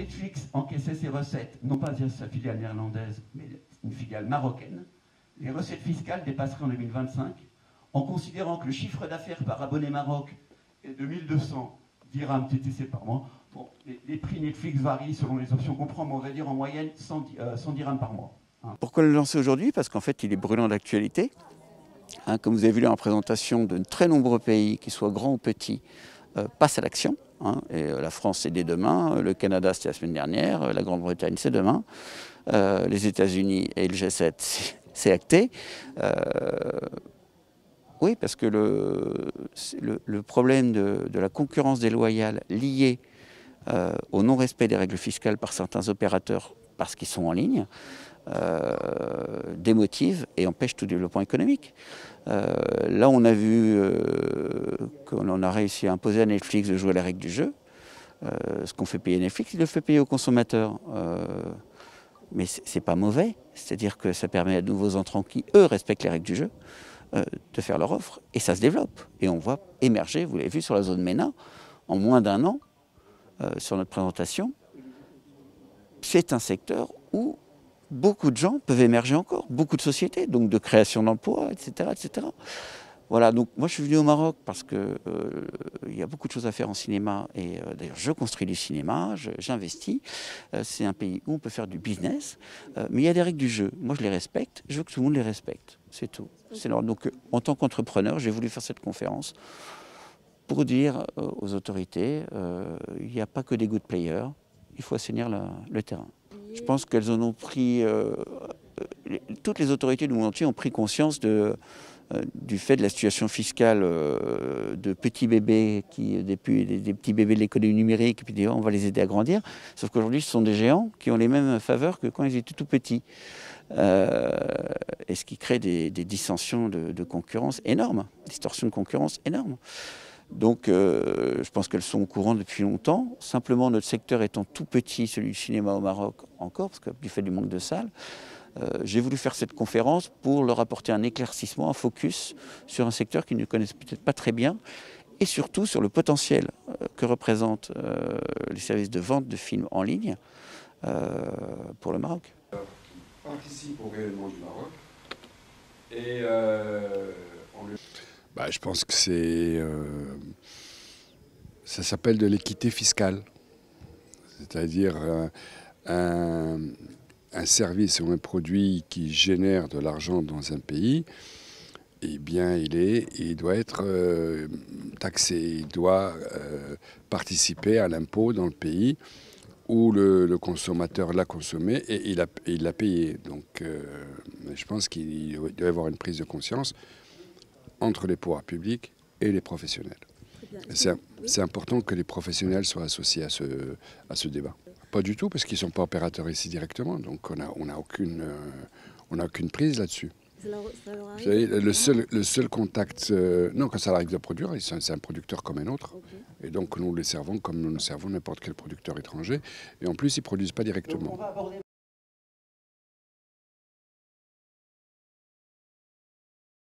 Netflix encaissait ses recettes, non pas via sa filiale néerlandaise, mais une filiale marocaine, les recettes fiscales dépasseraient en 2025, en considérant que le chiffre d'affaires par abonné Maroc est de 1200 dirhams TTC par mois. Bon, les prix Netflix varient selon les options qu'on prend, mais on va dire en moyenne 100 dirhams par mois. Pourquoi le lancer aujourd'hui? Parce qu'en fait, il est brûlant d'actualité. Comme vous avez vu là en présentation, de très nombreux pays, qu'ils soient grands ou petits, passent à l'action. Et la France, c'est dès demain. Le Canada, c'était la semaine dernière. La Grande-Bretagne, c'est demain. Les États-Unis et le G7, c'est acté. Oui, parce que le problème de la concurrence déloyale liée au non-respect des règles fiscales par certains opérateurs parce qu'ils sont en ligne, démotive et empêche tout développement économique. Là, on a vu qu'on a réussi à imposer à Netflix de jouer à la règle du jeu. Ce qu'on fait payer Netflix, il le fait payer aux consommateurs. Mais c'est pas mauvais. C'est-à-dire que ça permet à de nouveaux entrants qui, eux, respectent les règles du jeu, de faire leur offre. Et ça se développe. Et on voit émerger, vous l'avez vu sur la zone MENA, en moins d'un an, sur notre présentation, c'est un secteur où beaucoup de gens peuvent émerger encore, beaucoup de sociétés, donc de création d'emplois, etc., etc. Voilà, donc moi je suis venu au Maroc parce que il y a beaucoup de choses à faire en cinéma et d'ailleurs je construis du cinéma, j'investis. C'est un pays où on peut faire du business, mais il y a des règles du jeu. Moi je les respecte, je veux que tout le monde les respecte, c'est tout. Donc en tant qu'entrepreneur, j'ai voulu faire cette conférence pour dire aux autorités, il n'y a pas que des good players, il faut assainir le terrain. Je pense qu'elles en ont pris, toutes les autorités du monde entier ont pris conscience du fait de la situation fiscale de petits bébés, des petits bébés de l'économie numérique, et puis on va les aider à grandir. Sauf qu'aujourd'hui, ce sont des géants qui ont les mêmes faveurs que quand ils étaient tout petits. Et ce qui crée des dissensions de concurrence énormes, distorsions de concurrence énormes. Donc je pense qu'elles sont au courant depuis longtemps. Simplement, notre secteur étant tout petit, celui du cinéma au Maroc encore, parce que du fait du manque de salles, j'ai voulu faire cette conférence pour leur apporter un éclaircissement, un focus sur un secteur qu'ils ne connaissent peut-être pas très bien, et surtout sur le potentiel que représentent les services de vente de films en ligne pour le Maroc. Participe au rayonnement du Maroc et je pense que ça s'appelle de l'équité fiscale, c'est-à-dire un service ou un produit qui génère de l'argent dans un pays, eh bien il doit être taxé, il doit participer à l'impôt dans le pays où le consommateur l'a consommé et il l'a payé. Donc je pense qu'il doit y avoir une prise de conscience entre les pouvoirs publics et les professionnels. C'est important que les professionnels soient associés à ce débat. Pas du tout, parce qu'ils ne sont pas opérateurs ici directement, donc on n'a aucune prise là-dessus. Vous savez, le seul contact... non, quand ça arrive de produire, c'est un producteur comme un autre. Okay. Et donc nous les servons comme nous servons n'importe quel producteur étranger. Et en plus, ils ne produisent pas directement.